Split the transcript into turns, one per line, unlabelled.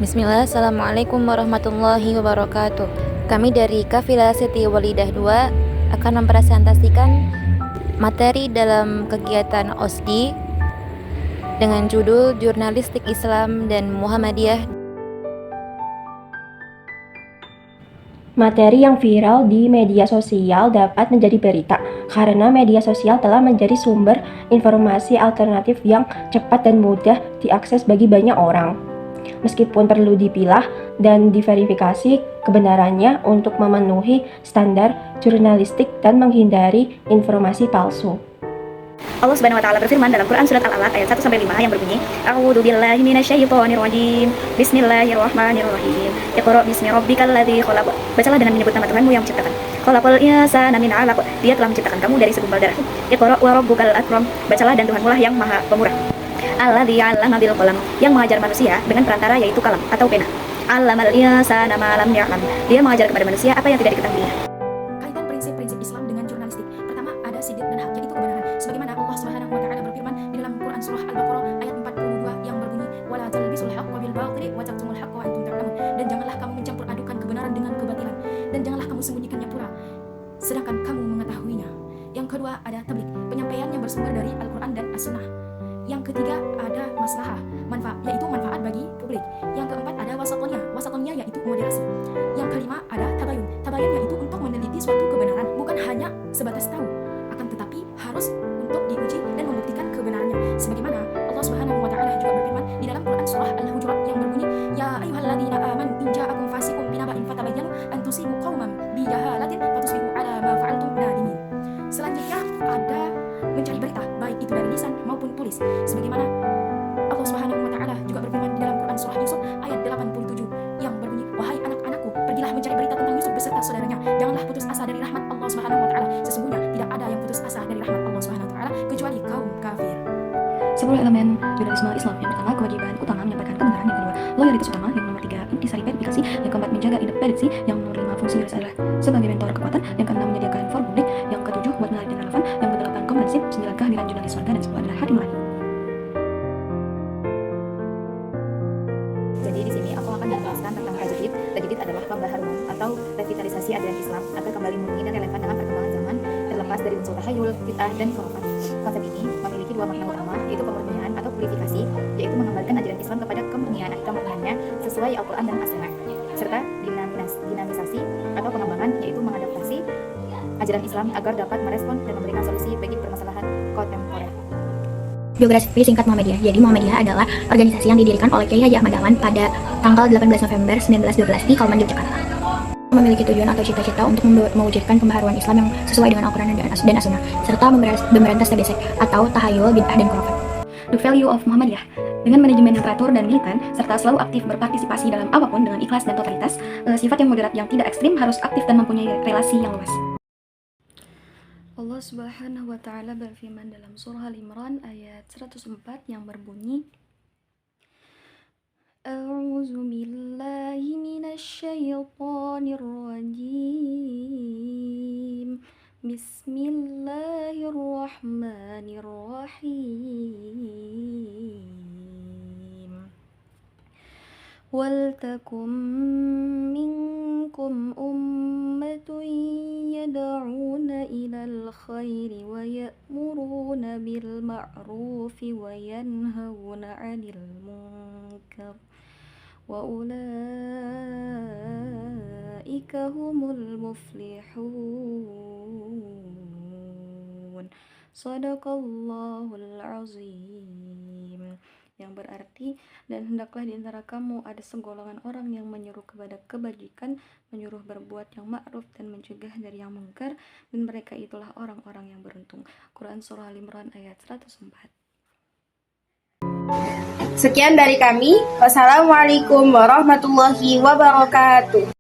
Bismillah, Assalamualaikum warahmatullahi wabarakatuh. Kami dari Kafilah Siti Walidah 2 akan mempresentasikan materi dalam kegiatan OSDI dengan judul Jurnalistik Islam dan Muhammadiyah.
Materi yang viral di media sosial dapat menjadi berita karena media sosial telah menjadi sumber informasi alternatif yang cepat dan mudah diakses bagi banyak orang. Meskipun perlu dipilah dan diverifikasi kebenarannya untuk memenuhi standar jurnalistik dan menghindari informasi palsu.
Allah Subhanahu wa taala berfirman dalam Quran surat Al-Alaq ayat 1 sampai 5 yang berbunyi, A'udzu billahi minasyaitonir rajim. Bismillahirrahmanirrahim. Iqra bismi rabbikal ladzi khalaq. Bacalah dengan menyebut nama Tuhanmu yang menciptakan. Khalaqal insana min 'alaq. Dia telah menciptakan kamu dari segumpal darah. Iqra wa rabbukal akram. Bacalah dan Tuhanmu lah yang Maha Pemurah. Alladzi 'allama bil qalam. Yang mengajar manusia dengan perantara yaitu kalam atau pena. 'Allamal insana ma lam ya'lam. Dia mengajar kepada manusia apa yang tidak diketahuinya.
Kaitan prinsip-prinsip Islam dengan jurnalistik. Pertama, ada sidq dan hak, yaitu kebenaran. Sebagaimana Allah Subhanahu wa taala berfirman di dalam Quran surah Al-Baqarah ayat 42 yang berbunyi, "Wala talbisul haqqo bil bathili wa taktumul haqqo wa antum ta'lamun." Dan janganlah kamu mencampur adukan kebenaran dengan kebatilan, dan janganlah kamu sembunyikannya pula sedangkan kamu mengetahuinya. Yang kedua, ada tabligh, penyampaian yang bersumber dari Al-Quran dan As-Sunnah. Yang ketiga, ada maslahah, manfaat, yaitu manfaat bagi publik. Yang keempat, ada wasatonya yaitu moderasi. Yang kelima, ada tabayun, yaitu untuk meneliti suatu kebenaran, bukan hanya sebatas tahu, akan tetapi harus untuk diuji dan membuktikan kebenarannya. Sebagaimana Allah Subhanahu wa taala juga berfirman di dalam Quran surah Al-Hujurat yang berbunyi, "Ya ayyuhalladzina amanu in ja'akum fasiqun binaba'in fatabayyanu an tusibu qauman bijahalatin fatusbihu 'ala ma fa'altum nadimin." Selanjutnya ada mencari berita, baik itu dari lisan maupun tulis. Sebagaimana Allah Subhanahu wa taala juga berfirman di dalam Quran surah Yusuf ayat 87 yang berbunyi, "Wahai anak-anakku, pergilah mencari berita tentang Yusuf beserta saudaranya. Janganlah putus asa dari rahmat Allah Subhanahu wa taala. Sesungguhnya tidak ada yang putus asa dari rahmat Allah Subhanahu wa taala kecuali kaum kafir."
10 elemen jurnalisme Islam. Yang pertama, kewajiban utama menyampaikan kebenaran. Yang kedua, loyalitas utama. Yang nomor 3, intisari verifikasi. Yang keempat, menjaga independensi. Yang nomor 5, fungsi jurnalis adalah sebagai mentor kekuatan. Yang keenam, menyediakan forum publik. Yang ketujuh, buat menarik dan relevan. Yang kedelapan, komprehensif. 9, kehadiran jurnalis warga. Dan 10 adalah hati nurani.
Jadi di sini aku akan menjelaskan tentang tajdid. Tajdid adalah pembaharuan atau revitalisasi ajaran Islam agar kembali murni dan relevan dengan perkembangan zaman, terlepas dari unsur tahayul, bid'ah, dan khurafat. Konsep ini memiliki dua makna utama, yaitu pemurnian atau purifikasi, yaitu mengembalikan ajaran Islam kepada kemurniannya sesuai Al-Quran dan As-Sunnah, serta dinamisasi atau pengembangan, yaitu mengadaptasi ajaran Islam agar dapat merespon dan memberikan solusi bagi permasalahan kontemporer.
Biografi singkat Muhammadiyah. Jadi Muhammadiyah adalah organisasi yang didirikan oleh Kiai Haji Ahmad Dahlan pada tanggal 18 November 1912 di Kauman, Yogyakarta. Memiliki tujuan atau cita-cita untuk mewujudkan pembaharuan Islam yang sesuai dengan Al-Quran dan As-Sunnah, serta memberantas tabesek atau tahayul, bid'ah, dan khurafat.
The value of Muhammadiyah. Dengan manajemen yang teratur dan militan, serta selalu aktif berpartisipasi dalam apapun dengan ikhlas dan totalitas, sifat yang moderat yang tidak ekstrim, harus aktif dan mempunyai relasi yang luas. Allah Subhanahu wa taala berfirman dalam surah Al-Imran ayat 104 yang berbunyi, A'udzu billahi minasyaitonir rajim. Bismillahirrahmanirrahim. Waltakum minkum ummatun yad'una ilal khairi wa ya'muruna bil ma'rufi wa yanhauna 'anil munkar wa ulaika humul muflihun. Shadaqallahul azim. Yang berarti, dan hendaklah di antara kamu ada segolongan orang yang menyeru kepada kebajikan, menyuruh berbuat yang ma'ruf dan mencegah dari yang mungkar, dan mereka itulah orang-orang yang beruntung. Quran surah Al-Imran ayat 104.
Sekian dari kami. Wassalamualaikum warahmatullahi wabarakatuh.